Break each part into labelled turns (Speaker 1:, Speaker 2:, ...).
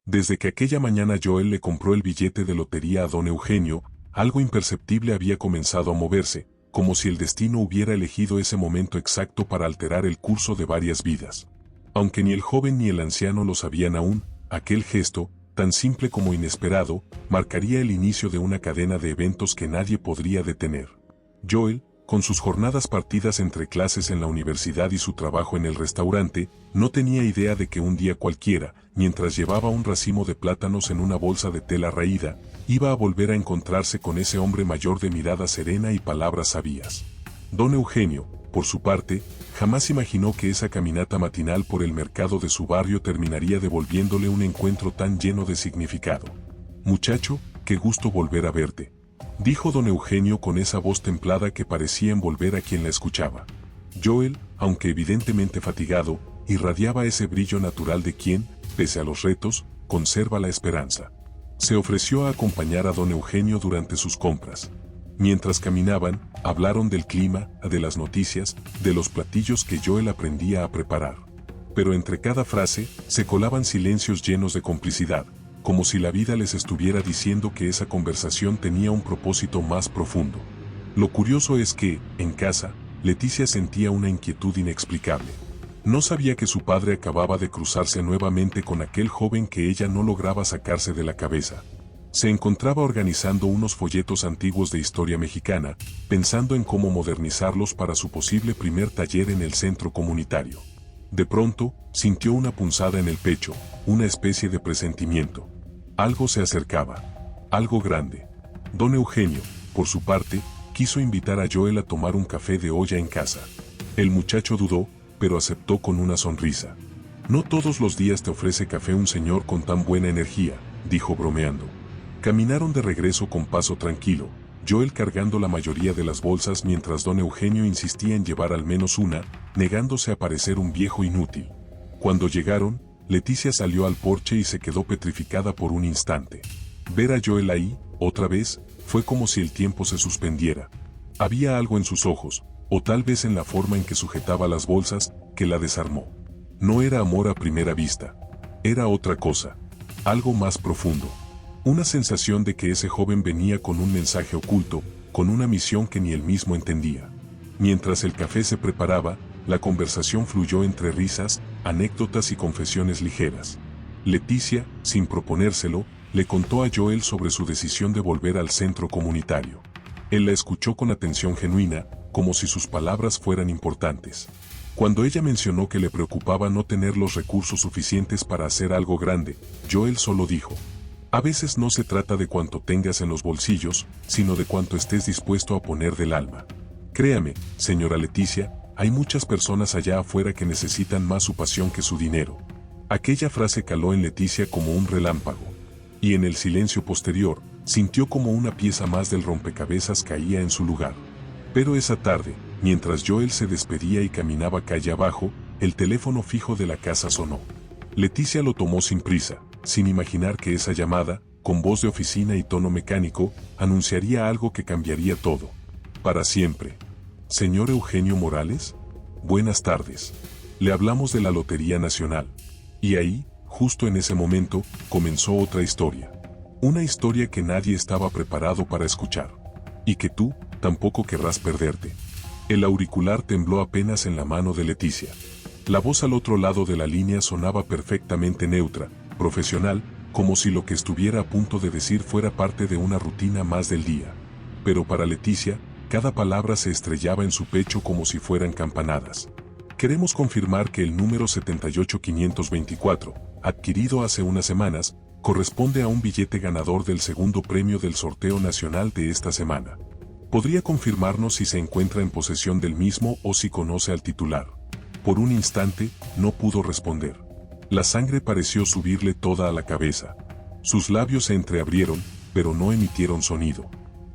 Speaker 1: Desde que aquella mañana Joel le compró el billete de lotería a don Eugenio, algo imperceptible había comenzado a moverse, como si el destino hubiera elegido ese momento exacto para alterar el curso de varias vidas. Aunque ni el joven ni el anciano lo sabían aún, aquel gesto, tan simple como inesperado, marcaría el inicio de una cadena de eventos que nadie podría detener. Joel, con sus jornadas partidas entre clases en la universidad y su trabajo en el restaurante, no tenía idea de que un día cualquiera, mientras llevaba un racimo de plátanos en una bolsa de tela raída, iba a volver a encontrarse con ese hombre mayor de mirada serena y palabras sabias. Don Eugenio, por su parte, jamás imaginó que esa caminata matinal por el mercado de su barrio terminaría devolviéndole un encuentro tan lleno de significado. «Muchacho, qué gusto volver a verte», dijo don Eugenio con esa voz templada que parecía envolver a quien la escuchaba. Joel, aunque evidentemente fatigado, irradiaba ese brillo natural de quien, pese a los retos, conserva la esperanza. Se ofreció a acompañar a don Eugenio durante sus compras. Mientras caminaban, hablaron del clima, de las noticias, de los platillos que Joel aprendía a preparar. Pero entre cada frase, se colaban silencios llenos de complicidad, como si la vida les estuviera diciendo que esa conversación tenía un propósito más profundo. Lo curioso es que, en casa, Leticia sentía una inquietud inexplicable. No sabía que su padre acababa de cruzarse nuevamente con aquel joven que ella no lograba sacarse de la cabeza. Se encontraba organizando unos folletos antiguos de historia mexicana, pensando en cómo modernizarlos para su posible primer taller en el centro comunitario. De pronto, sintió una punzada en el pecho, una especie de presentimiento. Algo se acercaba. Algo grande. Don Eugenio, por su parte, quiso invitar a Joel a tomar un café de olla en casa. El muchacho dudó, pero aceptó con una sonrisa. «No todos los días te ofrece café un señor con tan buena energía», dijo bromeando. Caminaron de regreso con paso tranquilo, Joel cargando la mayoría de las bolsas mientras don Eugenio insistía en llevar al menos una, negándose a parecer un viejo inútil. Cuando llegaron, Leticia salió al porche y se quedó petrificada por un instante. Ver a Joel ahí, otra vez, fue como si el tiempo se suspendiera. Había algo en sus ojos, o tal vez en la forma en que sujetaba las bolsas, que la desarmó. No era amor a primera vista. Era otra cosa. Algo más profundo. Una sensación de que ese joven venía con un mensaje oculto, con una misión que ni él mismo entendía. Mientras el café se preparaba, la conversación fluyó entre risas, anécdotas y confesiones ligeras. Leticia, sin proponérselo, le contó a Joel sobre su decisión de volver al centro comunitario. Él la escuchó con atención genuina, como si sus palabras fueran importantes. Cuando ella mencionó que le preocupaba no tener los recursos suficientes para hacer algo grande, Joel solo dijo: «A veces no se trata de cuánto tengas en los bolsillos, sino de cuánto estés dispuesto a poner del alma. Créame, señora Leticia, hay muchas personas allá afuera que necesitan más su pasión que su dinero». Aquella frase caló en Leticia como un relámpago. Y en el silencio posterior, sintió como una pieza más del rompecabezas caía en su lugar. Pero esa tarde, mientras Joel se despedía y caminaba calle abajo, el teléfono fijo de la casa sonó. Leticia lo tomó sin prisa, sin imaginar que esa llamada, con voz de oficina y tono mecánico, anunciaría algo que cambiaría todo. Para siempre. «Señor Eugenio Morales, buenas tardes. Le hablamos de la Lotería Nacional». Y ahí, justo en ese momento, comenzó otra historia. Una historia que nadie estaba preparado para escuchar. Y que tú, tampoco querrás perderte. El auricular tembló apenas en la mano de Leticia. La voz al otro lado de la línea sonaba perfectamente neutra, profesional, como si lo que estuviera a punto de decir fuera parte de una rutina más del día. Pero para Leticia, cada palabra se estrellaba en su pecho como si fueran campanadas. «Queremos confirmar que el número 78524, adquirido hace unas semanas, corresponde a un billete ganador del segundo premio del sorteo nacional de esta semana. ¿Podría confirmarnos si se encuentra en posesión del mismo o si conoce al titular?» Por un instante, no pudo responder. La sangre pareció subirle toda a la cabeza. Sus labios se entreabrieron, pero no emitieron sonido.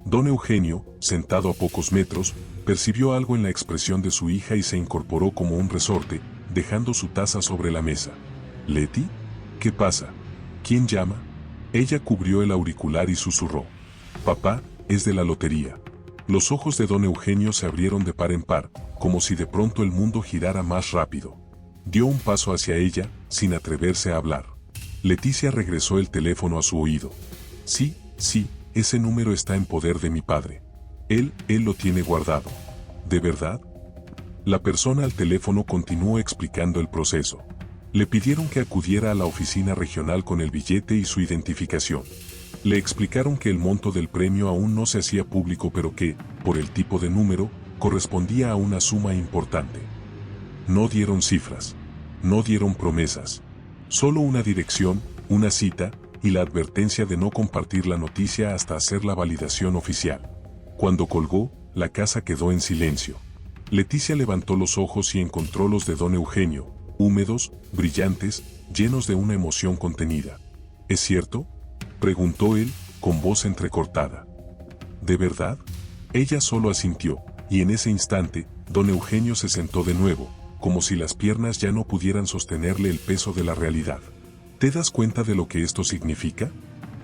Speaker 1: Don Eugenio, sentado a pocos metros, percibió algo en la expresión de su hija y se incorporó como un resorte, dejando su taza sobre la mesa. «¿Leti? ¿Qué pasa? ¿Quién llama?» Ella cubrió el auricular y susurró: «Papá, es de la lotería». Los ojos de don Eugenio se abrieron de par en par, como si de pronto el mundo girara más rápido. Dio un paso hacia ella, sin atreverse a hablar. Leticia regresó el teléfono a su oído. Sí, ese número está en poder de mi padre. Él lo tiene guardado. ¿De verdad? La persona al teléfono continuó explicando el proceso. Le pidieron que acudiera a la oficina regional con el billete y su identificación. Le explicaron que el monto del premio aún no se hacía público, pero que, por el tipo de número, correspondía a una suma importante. No dieron cifras. No dieron promesas. Solo una dirección, una cita, y la advertencia de no compartir la noticia hasta hacer la validación oficial. Cuando colgó, la casa quedó en silencio. Leticia levantó los ojos y encontró los de don Eugenio, húmedos, brillantes, llenos de una emoción contenida. ¿Es cierto?, preguntó él, con voz entrecortada. ¿De verdad? Ella solo asintió, y en ese instante, don Eugenio se sentó de nuevo, como si las piernas ya no pudieran sostenerle el peso de la realidad. ¿Te das cuenta de lo que esto significa?,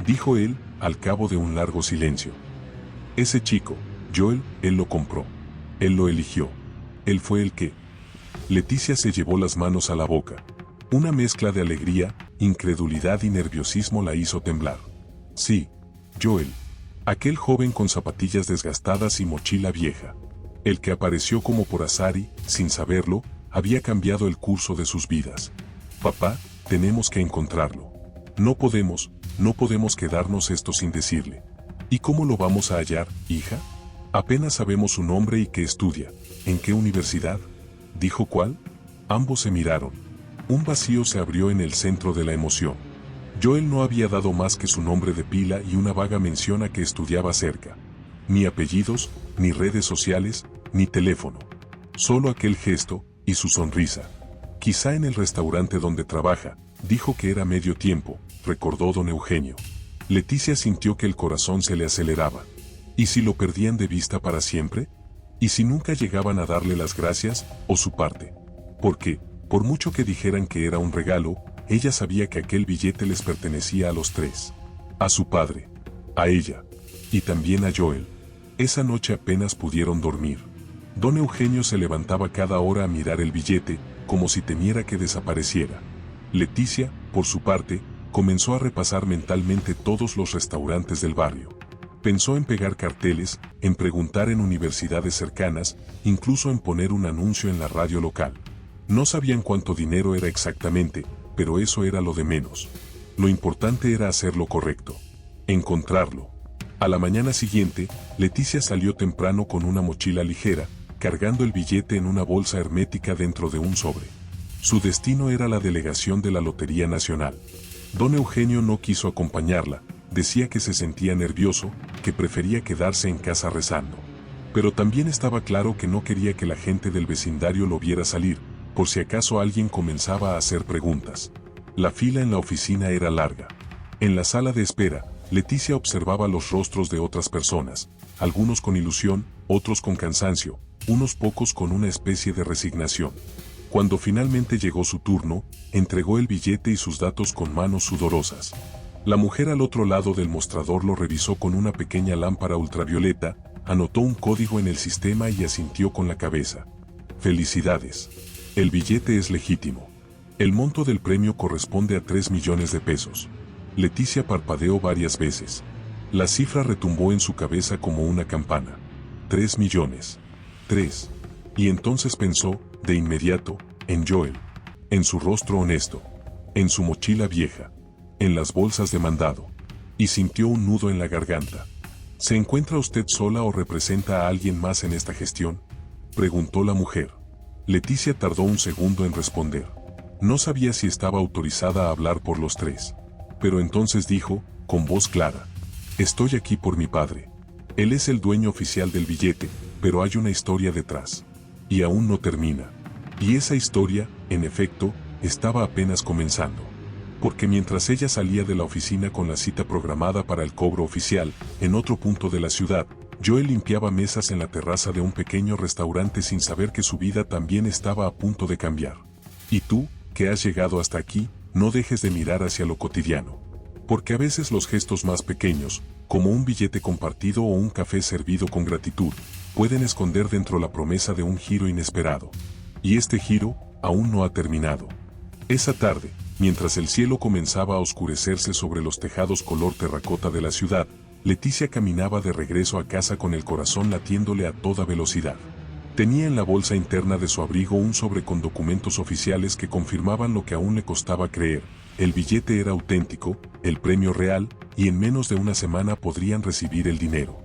Speaker 1: dijo él, al cabo de un largo silencio. Ese chico, Joel, él lo compró. Él lo eligió. Él fue el que... Leticia se llevó las manos a la boca. Una mezcla de alegría, incredulidad y nerviosismo la hizo temblar. Sí, Joel. Aquel joven con zapatillas desgastadas y mochila vieja. El que apareció como por azar y, sin saberlo, había cambiado el curso de sus vidas. Papá, tenemos que encontrarlo. No podemos quedarnos esto sin decirle. ¿Y cómo lo vamos a hallar, hija? Apenas sabemos su nombre y qué estudia. ¿En qué universidad? ¿Dijo cuál? Ambos se miraron. Un vacío se abrió en el centro de la emoción. Joel no había dado más que su nombre de pila y una vaga mención a que estudiaba cerca. Ni apellidos, ni redes sociales, ni teléfono. Solo aquel gesto, y su sonrisa. Quizá en el restaurante donde trabaja, dijo que era medio tiempo, recordó don Eugenio. Leticia sintió que el corazón se le aceleraba. ¿Y si lo perdían de vista para siempre? ¿Y si nunca llegaban a darle las gracias, o su parte? Porque, por mucho que dijeran que era un regalo, ella sabía que aquel billete les pertenecía a los tres. A su padre, a ella, y también a Joel. Esa noche apenas pudieron dormir. Don Eugenio se levantaba cada hora a mirar el billete, como si temiera que desapareciera. Leticia, por su parte, comenzó a repasar mentalmente todos los restaurantes del barrio. Pensó en pegar carteles, en preguntar en universidades cercanas, incluso en poner un anuncio en la radio local. No sabían cuánto dinero era exactamente, pero eso era lo de menos. Lo importante era hacer lo correcto. Encontrarlo. A la mañana siguiente, Leticia salió temprano con una mochila ligera, cargando el billete en una bolsa hermética dentro de un sobre. Su destino era la delegación de la Lotería Nacional. Don Eugenio no quiso acompañarla, decía que se sentía nervioso, que prefería quedarse en casa rezando. Pero también estaba claro que no quería que la gente del vecindario lo viera salir, por si acaso alguien comenzaba a hacer preguntas. La fila en la oficina era larga. En la sala de espera, Leticia observaba los rostros de otras personas, algunos con ilusión, otros con cansancio, unos pocos con una especie de resignación. Cuando finalmente llegó su turno, entregó el billete y sus datos con manos sudorosas. La mujer al otro lado del mostrador lo revisó con una pequeña lámpara ultravioleta, anotó un código en el sistema y asintió con la cabeza. Felicidades. El billete es legítimo. El monto del premio corresponde a 3 millones de pesos. Leticia parpadeó varias veces. La cifra retumbó en su cabeza como una campana. 3 millones. 3. Y entonces pensó, de inmediato, en Joel. En su rostro honesto. En su mochila vieja. En las bolsas de mandado. Y sintió un nudo en la garganta. ¿Se encuentra usted sola o representa a alguien más en esta gestión?, preguntó la mujer. Leticia tardó un segundo en responder. No sabía si estaba autorizada a hablar por los tres. Pero entonces dijo, con voz clara: estoy aquí por mi padre. Él es el dueño oficial del billete, pero hay una historia detrás. Y aún no termina. Y esa historia, en efecto, estaba apenas comenzando. Porque mientras ella salía de la oficina con la cita programada para el cobro oficial, en otro punto de la ciudad, Joel limpiaba mesas en la terraza de un pequeño restaurante sin saber que su vida también estaba a punto de cambiar. Y tú, que has llegado hasta aquí, no dejes de mirar hacia lo cotidiano. Porque a veces los gestos más pequeños, como un billete compartido o un café servido con gratitud, pueden esconder dentro la promesa de un giro inesperado. Y este giro, aún no ha terminado. Esa tarde, Mientras el cielo comenzaba a oscurecerse sobre los tejados color terracota de la ciudad, Leticia caminaba de regreso a casa con el corazón latiéndole a toda velocidad. Tenía en la bolsa interna de su abrigo un sobre con documentos oficiales que confirmaban lo que aún le costaba creer. El billete era auténtico, el premio real, y en menos de una semana podrían recibir el dinero.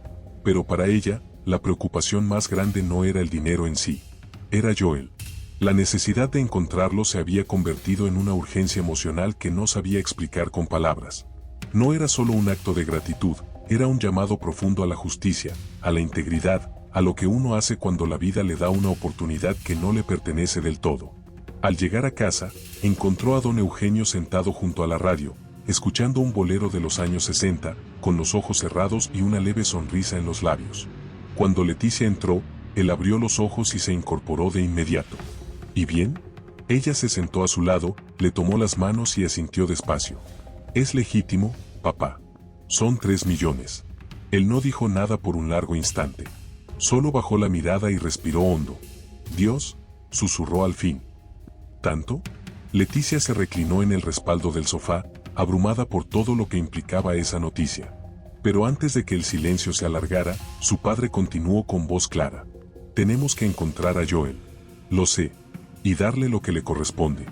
Speaker 1: Pero para ella, la preocupación más grande no era el dinero en sí. Era Joel. La necesidad de encontrarlo se había convertido en una urgencia emocional que no sabía explicar con palabras. No era solo un acto de gratitud, era un llamado profundo a la justicia, a la integridad, a lo que uno hace cuando la vida le da una oportunidad que no le pertenece del todo. Al llegar a casa, encontró a don Eugenio sentado junto a la radio, escuchando un bolero de los años 60, con los ojos cerrados y una leve sonrisa en los labios. Cuando Leticia entró, él abrió los ojos y se incorporó de inmediato. ¿Y bien? Ella se sentó a su lado, le tomó las manos y asintió despacio. Es legítimo, papá. Son 3 millones. Él no dijo nada por un largo instante. Solo bajó la mirada y respiró hondo. Dios, susurró al fin. ¿Tanto? Leticia se reclinó en el respaldo del sofá, abrumada por todo lo que implicaba esa noticia. Pero antes de que el silencio se alargara, su padre continuó con voz clara. Tenemos que encontrar a Joel. Lo sé. Y darle lo que le corresponde.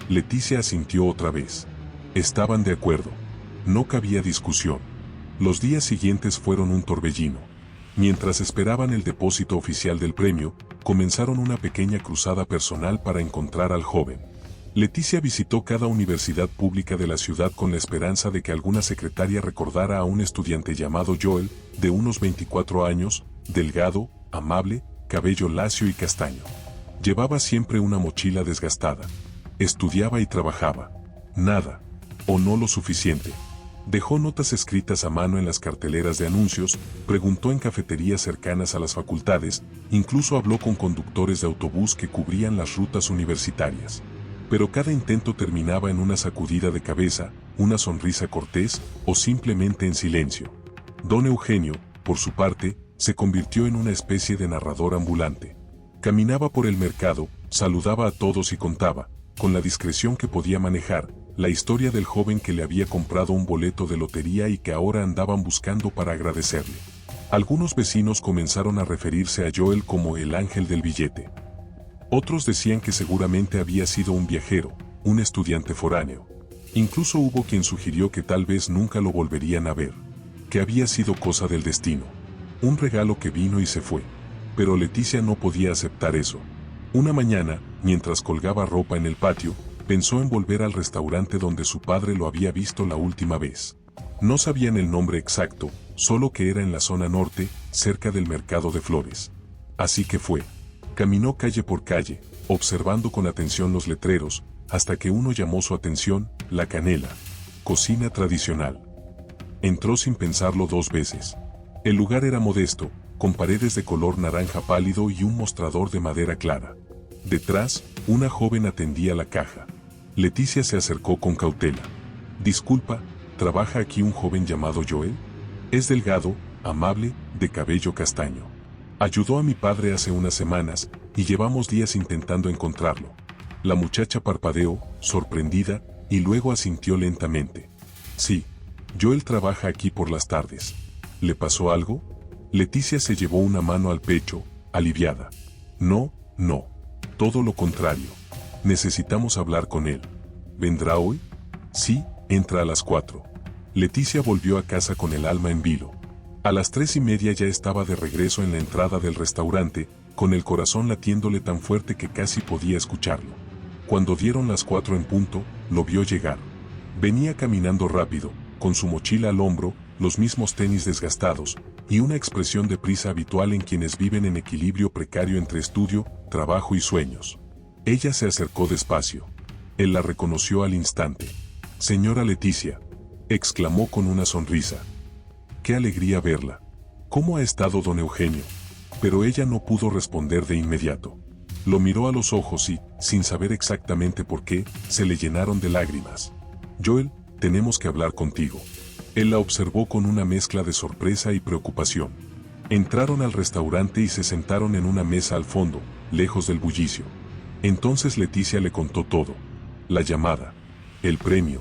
Speaker 1: Leticia asintió otra vez. Estaban de acuerdo. No cabía discusión. Los días siguientes fueron un torbellino. Mientras esperaban el depósito oficial del premio, comenzaron una pequeña cruzada personal para encontrar al joven. Leticia visitó cada universidad pública de la ciudad con la esperanza de que alguna secretaria recordara a un estudiante llamado Joel, de unos 24 años, delgado, amable, cabello lacio y castaño. Llevaba siempre una mochila desgastada. Estudiaba y trabajaba. Nada. O no lo suficiente. Dejó notas escritas a mano en las carteleras de anuncios, preguntó en cafeterías cercanas a las facultades, incluso habló con conductores de autobús que cubrían las rutas universitarias. Pero cada intento terminaba en una sacudida de cabeza, una sonrisa cortés o simplemente en silencio. Don Eugenio, por su parte, se convirtió en una especie de narrador ambulante. Caminaba por el mercado, saludaba a todos y contaba, con la discreción que podía manejar, la historia del joven que le había comprado un boleto de lotería y que ahora andaban buscando para agradecerle. Algunos vecinos comenzaron a referirse a Joel como el ángel del billete. Otros decían que seguramente había sido un viajero, un estudiante foráneo. Incluso hubo quien sugirió que tal vez nunca lo volverían a ver, que había sido cosa del destino. Un regalo que vino y se fue. Pero Leticia no podía aceptar eso. Una mañana, mientras colgaba ropa en el patio, pensó en volver al restaurante donde su padre lo había visto la última vez. No sabían el nombre exacto, solo que era en la zona norte, cerca del mercado de flores. Así que fue. Caminó calle por calle, observando con atención los letreros, hasta que uno llamó su atención, La Canela. Cocina tradicional. Entró sin pensarlo 2 veces. El lugar era modesto, con paredes de color naranja pálido y un mostrador de madera clara. Detrás, una joven atendía la caja. Leticia se acercó con cautela. Disculpa, ¿trabaja aquí un joven llamado Joel? Es delgado, amable, de cabello castaño. Ayudó a mi padre hace unas semanas, y llevamos días intentando encontrarlo. La muchacha parpadeó, sorprendida, y luego asintió lentamente. Sí, Joel trabaja aquí por las tardes. ¿Le pasó algo? Leticia se llevó una mano al pecho, aliviada. No, no. Todo lo contrario. Necesitamos hablar con él. ¿Vendrá hoy? Sí, entra a las 4. Leticia volvió a casa con el alma en vilo. A las 3:30 ya estaba de regreso en la entrada del restaurante, con el corazón latiéndole tan fuerte que casi podía escucharlo. Cuando dieron las 4 en punto, lo vio llegar. Venía caminando rápido, con su mochila al hombro, los mismos tenis desgastados, y una expresión de prisa habitual en quienes viven en equilibrio precario entre estudio, trabajo y sueños. Ella se acercó despacio. Él la reconoció al instante. «Señora Leticia», exclamó con una sonrisa. «Qué alegría verla. ¿Cómo ha estado don Eugenio?». Pero ella no pudo responder de inmediato. Lo miró a los ojos y, sin saber exactamente por qué, se le llenaron de lágrimas. «Joel, tenemos que hablar contigo». Él la observó con una mezcla de sorpresa y preocupación. Entraron al restaurante y se sentaron en una mesa al fondo, lejos del bullicio. Entonces Leticia le contó todo. La llamada. El premio,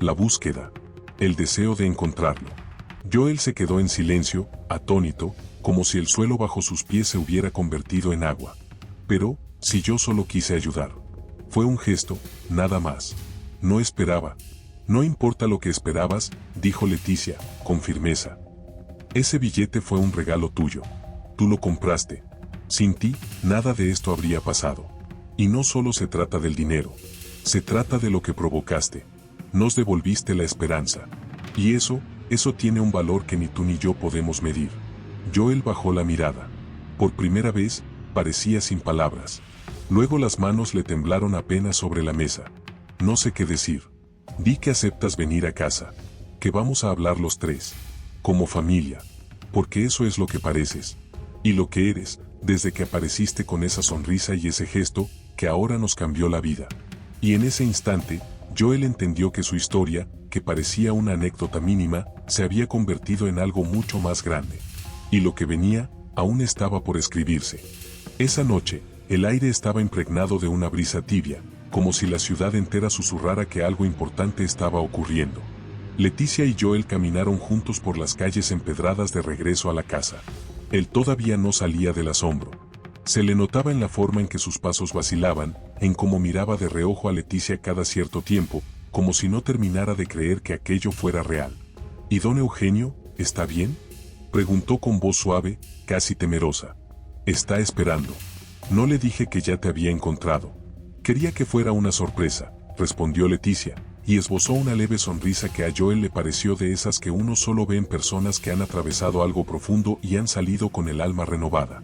Speaker 1: la búsqueda, el deseo de encontrarlo. Joel se quedó en silencio, atónito, como si el suelo bajo sus pies se hubiera convertido en agua. Pero, si yo solo quise ayudar. Fue un gesto, nada más. No esperaba. No importa lo que esperabas, dijo Leticia, con firmeza. Ese billete fue un regalo tuyo. Tú lo compraste. Sin ti, nada de esto habría pasado. Y no solo se trata del dinero. Se trata de lo que provocaste. Nos devolviste la esperanza. Y eso tiene un valor que ni tú ni yo podemos medir. Joel bajó la mirada. Por primera vez, parecía sin palabras. Luego las manos le temblaron apenas sobre la mesa. No sé qué decir. Di que aceptas venir a casa. Que vamos a hablar los tres. Como familia. Porque eso es lo que pareces. Y lo que eres, desde que apareciste con esa sonrisa y ese gesto, que ahora nos cambió la vida. Y en ese instante, Joel entendió que su historia, que parecía una anécdota mínima, se había convertido en algo mucho más grande. Y lo que venía, aún estaba por escribirse. Esa noche, el aire estaba impregnado de una brisa tibia, como si la ciudad entera susurrara que algo importante estaba ocurriendo. Leticia y Joel caminaron juntos por las calles empedradas de regreso a la casa. Él todavía no salía del asombro. Se le notaba en la forma en que sus pasos vacilaban, en cómo miraba de reojo a Leticia cada cierto tiempo, como si no terminara de creer que aquello fuera real. ¿Y don Eugenio, está bien?, preguntó con voz suave, casi temerosa. Está esperando. No le dije que ya te había encontrado. Quería que fuera una sorpresa, respondió Leticia, y esbozó una leve sonrisa que a Joel le pareció de esas que uno solo ve en personas que han atravesado algo profundo y han salido con el alma renovada.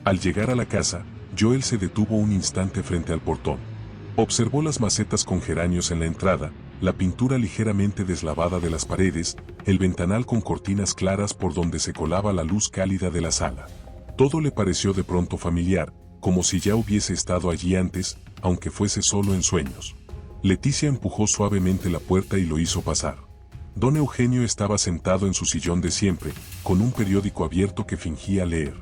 Speaker 1: Al llegar a la casa, Joel se detuvo un instante frente al portón. Observó las macetas con geranios en la entrada, la pintura ligeramente deslavada de las paredes, el ventanal con cortinas claras por donde se colaba la luz cálida de la sala. Todo le pareció de pronto familiar, como si ya hubiese estado allí antes, aunque fuese solo en sueños. Leticia empujó suavemente la puerta y lo hizo pasar. Don Eugenio estaba sentado en su sillón de siempre, con un periódico abierto que fingía leer.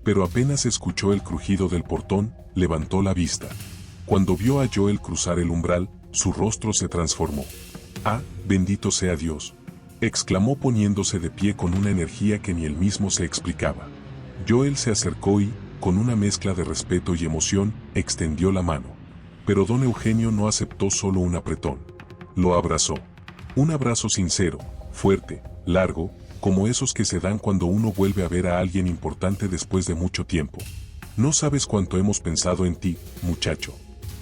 Speaker 1: Pero apenas escuchó el crujido del portón, levantó la vista. Cuando vio a Joel cruzar el umbral, su rostro se transformó. «Ah, bendito sea Dios», exclamó poniéndose de pie con una energía que ni él mismo se explicaba. Joel se acercó y, con una mezcla de respeto y emoción, extendió la mano. Pero don Eugenio no aceptó solo un apretón. Lo abrazó. Un abrazo sincero, fuerte, largo, como esos que se dan cuando uno vuelve a ver a alguien importante después de mucho tiempo. No sabes cuánto hemos pensado en ti, muchacho.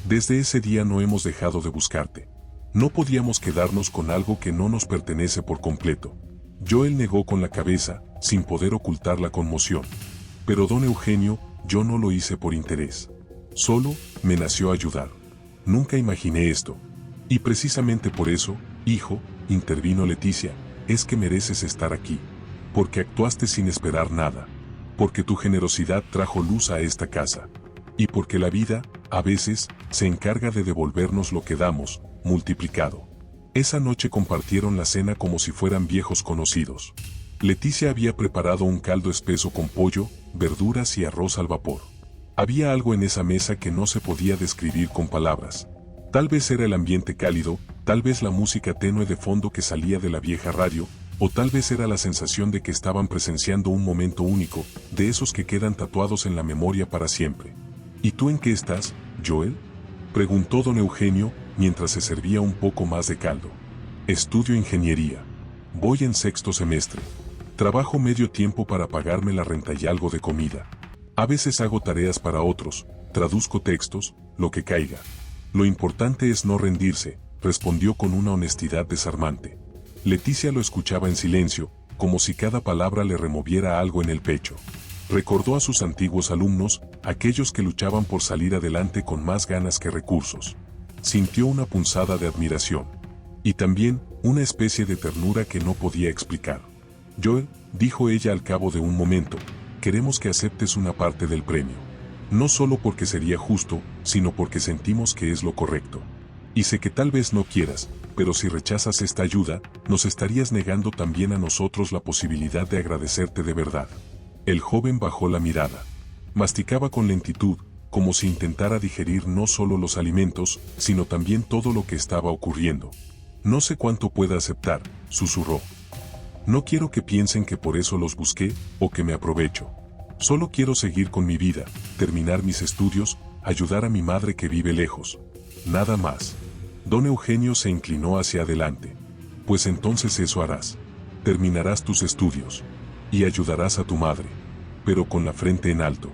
Speaker 1: Desde ese día no hemos dejado de buscarte. No podíamos quedarnos con algo que no nos pertenece por completo. Joel negó con la cabeza, sin poder ocultar la conmoción. Pero don Eugenio, yo no lo hice por interés. Solo, me nació ayudar. Nunca imaginé esto. Y precisamente por eso, hijo, intervino Leticia, es que mereces estar aquí. Porque actuaste sin esperar nada. Porque tu generosidad trajo luz a esta casa. Y porque la vida, a veces, se encarga de devolvernos lo que damos, multiplicado. Esa noche compartieron la cena como si fueran viejos conocidos. Leticia había preparado un caldo espeso con pollo, verduras y arroz al vapor. Había algo en esa mesa que no se podía describir con palabras. Tal vez era el ambiente cálido, tal vez la música tenue de fondo que salía de la vieja radio, o tal vez era la sensación de que estaban presenciando un momento único, de esos que quedan tatuados en la memoria para siempre. ¿Y tú en qué estás, Joel?, preguntó don Eugenio, mientras se servía un poco más de caldo. Estudio ingeniería. Voy en 6º semestre. Trabajo medio tiempo para pagarme la renta y algo de comida. A veces hago tareas para otros, traduzco textos, lo que caiga. Lo importante es no rendirse, respondió con una honestidad desarmante. Leticia lo escuchaba en silencio, como si cada palabra le removiera algo en el pecho. Recordó a sus antiguos alumnos, aquellos que luchaban por salir adelante con más ganas que recursos. Sintió una punzada de admiración. Y también, una especie de ternura que no podía explicar. Joel, dijo ella al cabo de un momento, queremos que aceptes una parte del premio. No solo porque sería justo, sino porque sentimos que es lo correcto. Y sé que tal vez no quieras, pero si rechazas esta ayuda, nos estarías negando también a nosotros la posibilidad de agradecerte de verdad. El joven bajó la mirada. Masticaba con lentitud, como si intentara digerir no solo los alimentos, sino también todo lo que estaba ocurriendo. No sé cuánto pueda aceptar, susurró. No quiero que piensen que por eso los busqué, o que me aprovecho. Solo quiero seguir con mi vida, terminar mis estudios, ayudar a mi madre que vive lejos. Nada más. Don Eugenio se inclinó hacia adelante. Pues entonces eso harás. Terminarás tus estudios. Y ayudarás a tu madre. Pero con la frente en alto.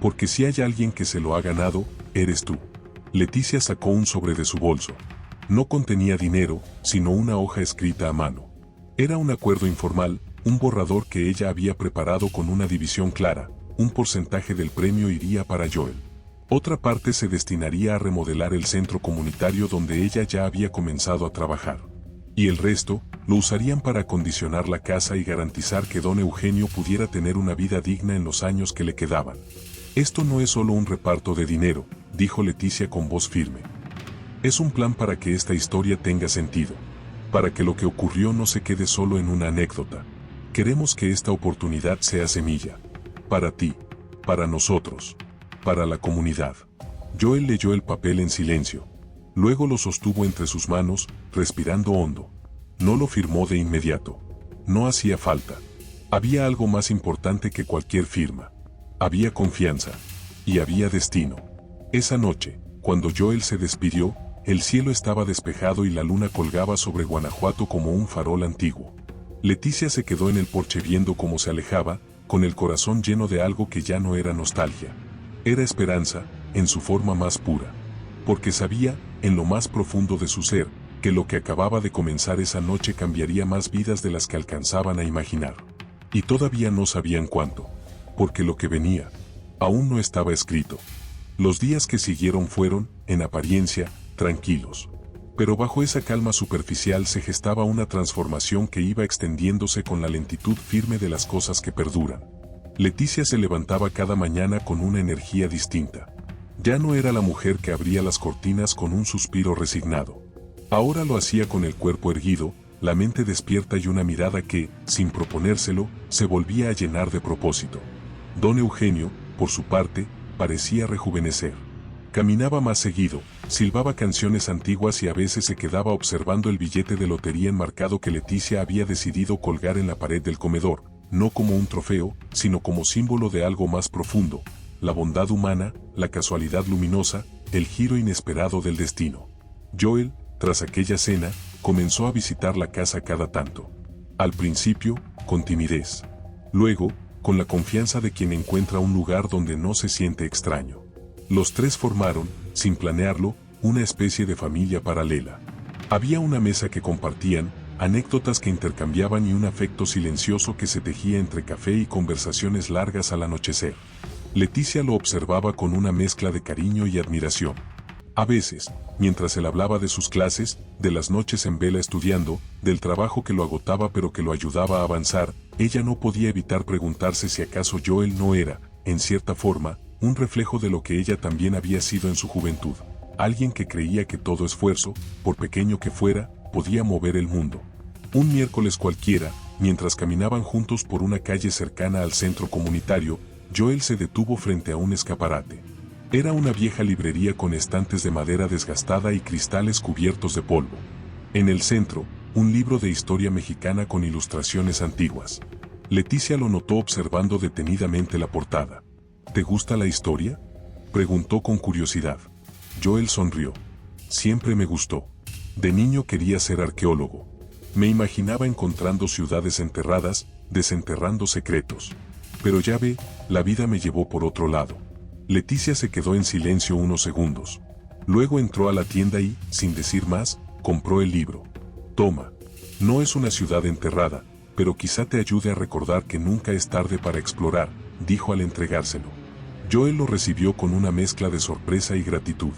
Speaker 1: Porque si hay alguien que se lo ha ganado, eres tú. Leticia sacó un sobre de su bolso. No contenía dinero, sino una hoja escrita a mano. Era un acuerdo informal, un borrador que ella había preparado con una división clara. Un porcentaje del premio iría para Joel. Otra parte se destinaría a remodelar el centro comunitario donde ella ya había comenzado a trabajar. Y el resto, lo usarían para acondicionar la casa y garantizar que don Eugenio pudiera tener una vida digna en los años que le quedaban. Esto no es solo un reparto de dinero, dijo Leticia con voz firme. Es un plan para que esta historia tenga sentido. Para que lo que ocurrió no se quede solo en una anécdota. Queremos que esta oportunidad sea semilla. Para ti, para nosotros, para la comunidad. Joel leyó el papel en silencio. Luego lo sostuvo entre sus manos, respirando hondo. No lo firmó de inmediato. No hacía falta. Había algo más importante que cualquier firma. Había confianza. Y había destino. Esa noche, cuando Joel se despidió, el cielo estaba despejado y la luna colgaba sobre Guanajuato como un farol antiguo. Leticia se quedó en el porche viendo cómo se alejaba, con el corazón lleno de algo que ya no era nostalgia. Era esperanza, en su forma más pura. Porque sabía, en lo más profundo de su ser, que lo que acababa de comenzar esa noche cambiaría más vidas de las que alcanzaban a imaginar. Y todavía no sabían cuánto. Porque lo que venía, aún no estaba escrito. Los días que siguieron fueron, en apariencia, tranquilos. Pero bajo esa calma superficial se gestaba una transformación que iba extendiéndose con la lentitud firme de las cosas que perduran. Leticia se levantaba cada mañana con una energía distinta. Ya no era la mujer que abría las cortinas con un suspiro resignado. Ahora lo hacía con el cuerpo erguido, la mente despierta y una mirada que, sin proponérselo, se volvía a llenar de propósito. Don Eugenio, por su parte, parecía rejuvenecer. Caminaba más seguido, silbaba canciones antiguas y a veces se quedaba observando el billete de lotería enmarcado que Leticia había decidido colgar en la pared del comedor, no como un trofeo, sino como símbolo de algo más profundo, la bondad humana, la casualidad luminosa, el giro inesperado del destino. Joel, tras aquella cena, comenzó a visitar la casa cada tanto. Al principio, con timidez. Luego, con la confianza de quien encuentra un lugar donde no se siente extraño. Los tres formaron, sin planearlo, una especie de familia paralela. Había una mesa que compartían, anécdotas que intercambiaban y un afecto silencioso que se tejía entre café y conversaciones largas al anochecer. Leticia lo observaba con una mezcla de cariño y admiración. A veces, mientras él hablaba de sus clases, de las noches en vela estudiando, del trabajo que lo agotaba pero que lo ayudaba a avanzar, ella no podía evitar preguntarse si acaso Joel no era, en cierta forma, un reflejo de lo que ella también había sido en su juventud. Alguien que creía que todo esfuerzo, por pequeño que fuera, podía mover el mundo. Un miércoles cualquiera, mientras caminaban juntos por una calle cercana al centro comunitario, Joel se detuvo frente a un escaparate. Era una vieja librería con estantes de madera desgastada y cristales cubiertos de polvo. En el centro, un libro de historia mexicana con ilustraciones antiguas. Leticia lo notó observando detenidamente la portada. ¿Te gusta la historia?, preguntó con curiosidad. Joel sonrió. Siempre me gustó. De niño quería ser arqueólogo. Me imaginaba encontrando ciudades enterradas, desenterrando secretos. Pero ya ve, la vida me llevó por otro lado. Leticia se quedó en silencio unos segundos. Luego entró a la tienda y, sin decir más, compró el libro. Toma. No es una ciudad enterrada, pero quizá te ayude a recordar que nunca es tarde para explorar, dijo al entregárselo. Joel lo recibió con una mezcla de sorpresa y gratitud.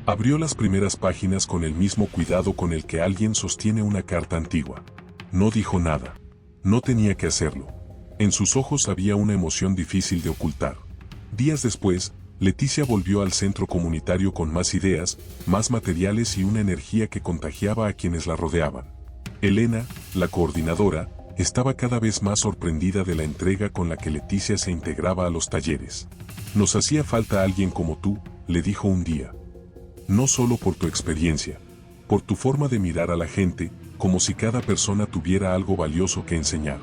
Speaker 1: Abrió las primeras páginas con el mismo cuidado con el que alguien sostiene una carta antigua. No dijo nada. No tenía que hacerlo. En sus ojos había una emoción difícil de ocultar. Días después, Leticia volvió al centro comunitario con más ideas, más materiales y una energía que contagiaba a quienes la rodeaban. Elena, la coordinadora, estaba cada vez más sorprendida de la entrega con la que Leticia se integraba a los talleres. Nos hacía falta alguien como tú, le dijo un día. No solo por tu experiencia, por tu forma de mirar a la gente, como si cada persona tuviera algo valioso que enseñar.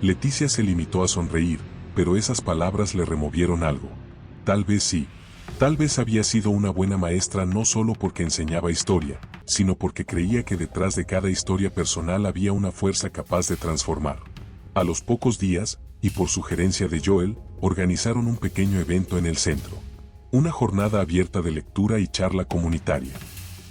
Speaker 1: Leticia se limitó a sonreír, pero esas palabras le removieron algo. Tal vez sí. Tal vez había sido una buena maestra no solo porque enseñaba historia, sino porque creía que detrás de cada historia personal había una fuerza capaz de transformar. A los pocos días, y por sugerencia de Joel, organizaron un pequeño evento en el centro. Una jornada abierta de lectura y charla comunitaria.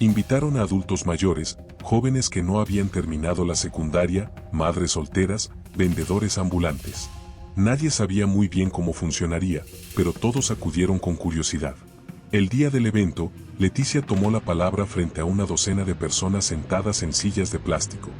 Speaker 1: Invitaron a adultos mayores, jóvenes que no habían terminado la secundaria, madres solteras, vendedores ambulantes. Nadie sabía muy bien cómo funcionaría, pero todos acudieron con curiosidad. El día del evento, Leticia tomó la palabra frente a una docena de personas sentadas en sillas de plástico.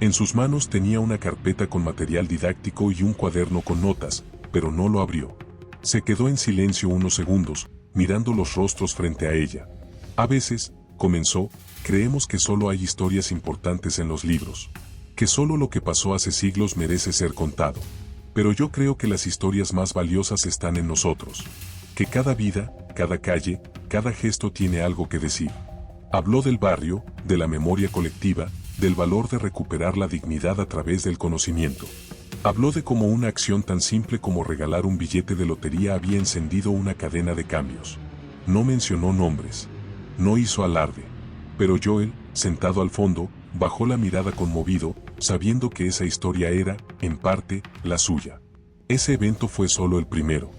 Speaker 1: En sus manos tenía una carpeta con material didáctico y un cuaderno con notas, pero no lo abrió. Se quedó en silencio unos segundos, mirando los rostros frente a ella. A veces, comenzó, creemos que solo hay historias importantes en los libros. Que solo lo que pasó hace siglos merece ser contado. Pero yo creo que las historias más valiosas están en nosotros. Que cada vida, cada calle, cada gesto tiene algo que decir. Habló del barrio, de la memoria colectiva, del valor de recuperar la dignidad a través del conocimiento. Habló de cómo una acción tan simple como regalar un billete de lotería había encendido una cadena de cambios. No mencionó nombres. No hizo alarde. Pero Joel, sentado al fondo, bajó la mirada conmovido, sabiendo que esa historia era, en parte, la suya. Ese evento fue solo el primero.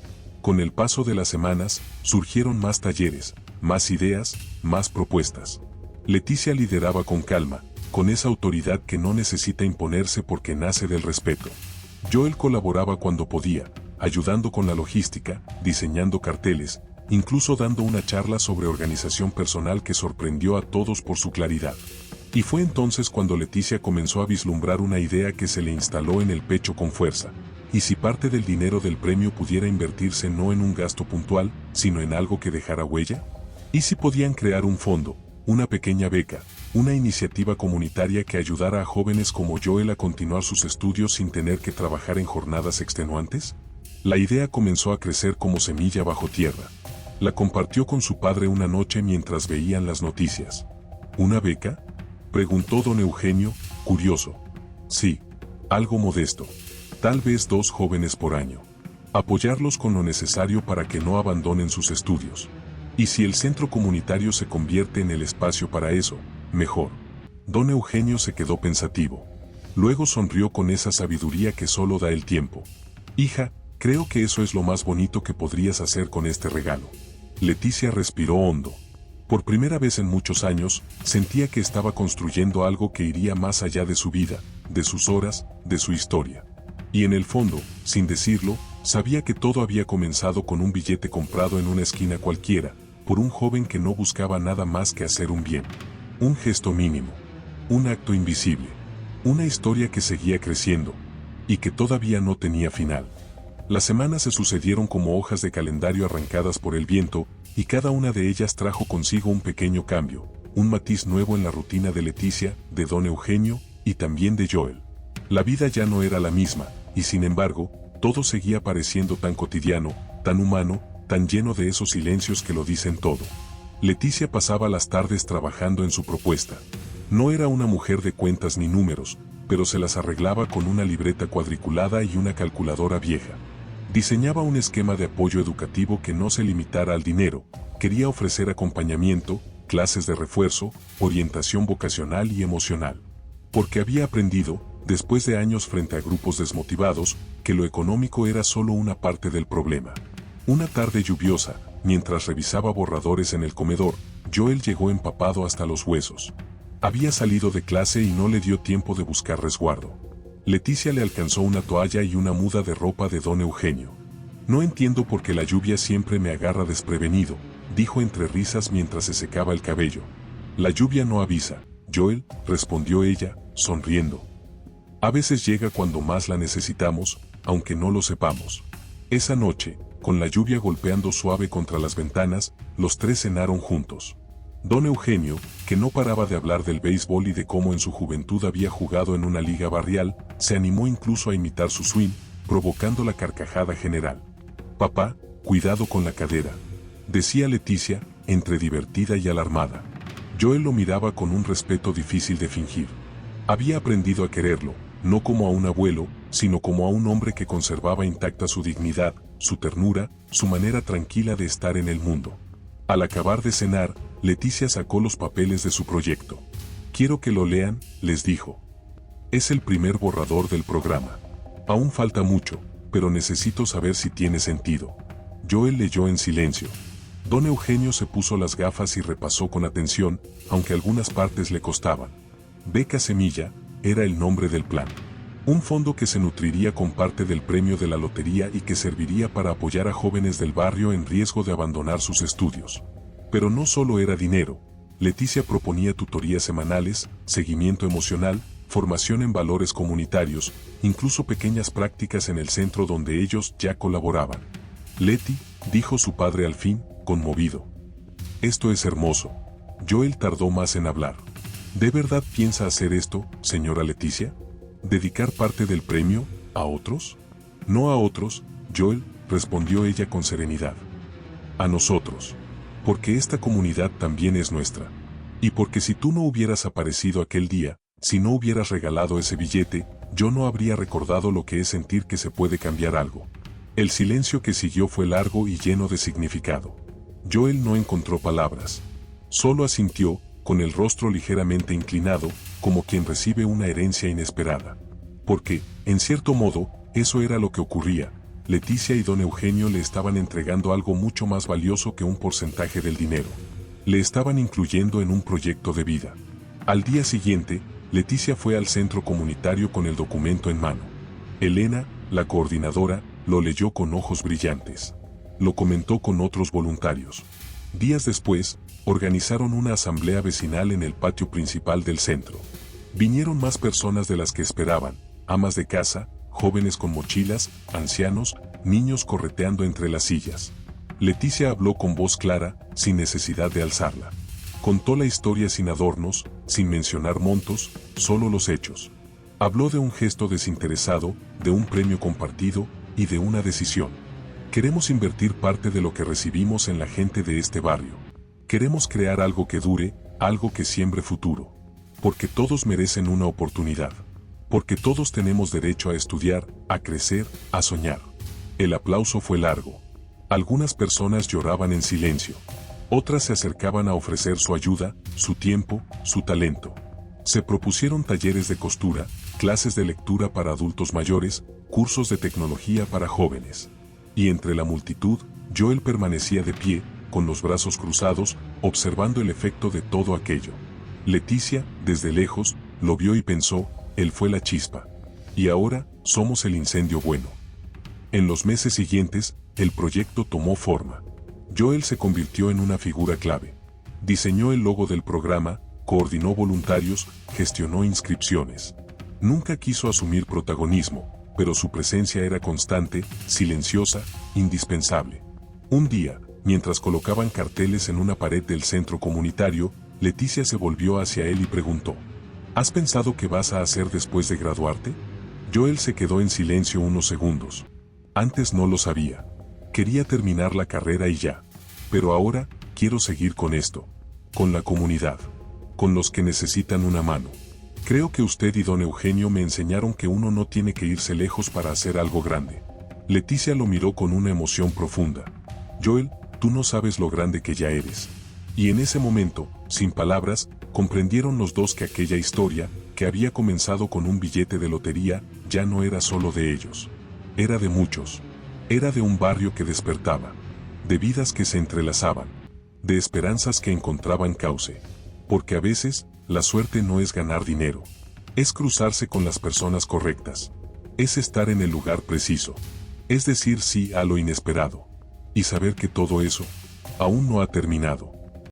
Speaker 1: Con el paso de las semanas, surgieron más talleres, más ideas, más propuestas. Leticia lideraba con calma, con esa autoridad que no necesita imponerse porque nace del respeto. Joel colaboraba cuando podía, ayudando con la logística, diseñando carteles, incluso dando una charla sobre organización personal que sorprendió a todos por su claridad. Y fue entonces cuando Leticia comenzó a vislumbrar una idea que se le instaló en el pecho con fuerza. ¿Y si parte del dinero del premio pudiera invertirse no en un gasto puntual, sino en algo que dejara huella? ¿Y si podían crear un fondo, una pequeña beca, una iniciativa comunitaria que ayudara a jóvenes como Joel a continuar sus estudios sin tener que trabajar en jornadas extenuantes? La idea comenzó a crecer como semilla bajo tierra. La compartió con su padre una noche mientras veían las noticias. ¿Una beca?, preguntó don Eugenio, curioso. Sí, algo modesto. Tal vez 2 jóvenes por año. Apoyarlos con lo necesario para que no abandonen sus estudios. Y si el centro comunitario se convierte en el espacio para eso, mejor. Don Eugenio se quedó pensativo. Luego sonrió con esa sabiduría que solo da el tiempo. Hija, creo que eso es lo más bonito que podrías hacer con este regalo. Leticia respiró hondo. Por primera vez en muchos años, sentía que estaba construyendo algo que iría más allá de su vida, de sus horas, de su historia. Y en el fondo, sin decirlo, sabía que todo había comenzado con un billete comprado en una esquina cualquiera, por un joven que no buscaba nada más que hacer un bien. Un gesto mínimo. Un acto invisible. Una historia que seguía creciendo, y que todavía no tenía final. Las semanas se sucedieron como hojas de calendario arrancadas por el viento, y cada una de ellas trajo consigo un pequeño cambio, un matiz nuevo en la rutina de Leticia, de don Eugenio, y también de Joel. La vida ya no era la misma, y sin embargo, todo seguía pareciendo tan cotidiano, tan humano, tan lleno de esos silencios que lo dicen todo. Leticia pasaba las tardes trabajando en su propuesta. No era una mujer de cuentas ni números, pero se las arreglaba con una libreta cuadriculada y una calculadora vieja. Diseñaba un esquema de apoyo educativo que no se limitara al dinero, quería ofrecer acompañamiento, clases de refuerzo, orientación vocacional y emocional. Porque había aprendido, después de años frente a grupos desmotivados, que lo económico era solo una parte del problema. Una tarde lluviosa, mientras revisaba borradores en el comedor, Joel llegó empapado hasta los huesos. Había salido de clase y no le dio tiempo de buscar resguardo. Leticia le alcanzó una toalla y una muda de ropa de don Eugenio. No entiendo por qué la lluvia siempre me agarra desprevenido, dijo entre risas mientras se secaba el cabello. La lluvia no avisa, Joel, respondió ella, sonriendo. A veces llega cuando más la necesitamos, aunque no lo sepamos. Esa noche, con la lluvia golpeando suave contra las ventanas, los 3 cenaron juntos. Don Eugenio, que no paraba de hablar del béisbol y de cómo en su juventud había jugado en una liga barrial, se animó incluso a imitar su swing, provocando la carcajada general. «Papá, cuidado con la cadera», decía Leticia, entre divertida y alarmada. Joel lo miraba con un respeto difícil de fingir. Había aprendido a quererlo, no como a un abuelo, sino como a un hombre que conservaba intacta su dignidad, su ternura, su manera tranquila de estar en el mundo. Al acabar de cenar, Leticia sacó los papeles de su proyecto. «Quiero que lo lean», les dijo. «Es el primer borrador del programa. Aún falta mucho, pero necesito saber si tiene sentido». Joel leyó en silencio. Don Eugenio se puso las gafas y repasó con atención, aunque algunas partes le costaban. Beca Semilla era el nombre del plan. Un fondo que se nutriría con parte del premio de la lotería y que serviría para apoyar a jóvenes del barrio en riesgo de abandonar sus estudios. Pero no solo era dinero. Leticia proponía tutorías semanales, seguimiento emocional, formación en valores comunitarios, incluso pequeñas prácticas en el centro donde ellos ya colaboraban. «Leti», dijo su padre al fin, conmovido. «Esto es hermoso». Joel tardó más en hablar. «¿De verdad piensa hacer esto, señora Leticia? ¿Dedicar parte del premio a otros?» «No a otros», Joel, respondió ella con serenidad. «A nosotros. Porque esta comunidad también es nuestra. Y porque si tú no hubieras aparecido aquel día, si no hubieras regalado ese billete, yo no habría recordado lo que es sentir que se puede cambiar algo». El silencio que siguió fue largo y lleno de significado. Joel no encontró palabras. Solo asintió, con el rostro ligeramente inclinado, como quien recibe una herencia inesperada. Porque, en cierto modo, eso era lo que ocurría. Leticia y don Eugenio le estaban entregando algo mucho más valioso que un porcentaje del dinero. Le estaban incluyendo en un proyecto de vida. Al día siguiente, Leticia fue al centro comunitario con el documento en mano. Elena, la coordinadora, lo leyó con ojos brillantes. Lo comentó con otros voluntarios. Días después, organizaron una asamblea vecinal en el patio principal del centro. Vinieron más personas de las que esperaban, amas de casa, jóvenes con mochilas, ancianos, niños correteando entre las sillas. Leticia habló con voz clara, sin necesidad de alzarla. Contó la historia sin adornos, sin mencionar montos, solo los hechos. Habló de un gesto desinteresado, de un premio compartido y de una decisión. Queremos invertir parte de lo que recibimos en la gente de este barrio. Queremos crear algo que dure, algo que siembre futuro. Porque todos merecen una oportunidad. Porque todos tenemos derecho a estudiar, a crecer, a soñar. El aplauso fue largo. Algunas personas lloraban en silencio. Otras se acercaban a ofrecer su ayuda, su tiempo, su talento. Se propusieron talleres de costura, clases de lectura para adultos mayores, cursos de tecnología para jóvenes. Y entre la multitud, Joel permanecía de pie, con los brazos cruzados, observando el efecto de todo aquello. Leticia, desde lejos, lo vio y pensó, él fue la chispa. Y ahora, somos el incendio bueno. En los meses siguientes, el proyecto tomó forma. Joel se convirtió en una figura clave. Diseñó el logo del programa, coordinó voluntarios, gestionó inscripciones. Nunca quiso asumir protagonismo, pero su presencia era constante, silenciosa, indispensable. Un día, mientras colocaban carteles en una pared del centro comunitario, Leticia se volvió hacia él y preguntó: ¿Has pensado qué vas a hacer después de graduarte? Joel se quedó en silencio unos segundos. Antes no lo sabía. Quería terminar la carrera y ya. Pero ahora, quiero seguir con esto. Con la comunidad. Con los que necesitan una mano. Creo que usted y don Eugenio me enseñaron que uno no tiene que irse lejos para hacer algo grande. Leticia lo miró con una emoción profunda. Joel, tú no sabes lo grande que ya eres. Y en ese momento, sin palabras, comprendieron los dos que aquella historia, que había comenzado con un billete de lotería, ya no era solo de ellos. Era de muchos. Era de un barrio que despertaba. De vidas que se entrelazaban. De esperanzas que encontraban cauce. Porque a veces, la suerte no es ganar dinero. Es cruzarse con las personas correctas. Es estar en el lugar preciso. Es decir sí a lo inesperado. Y saber que todo eso, aún no ha terminado.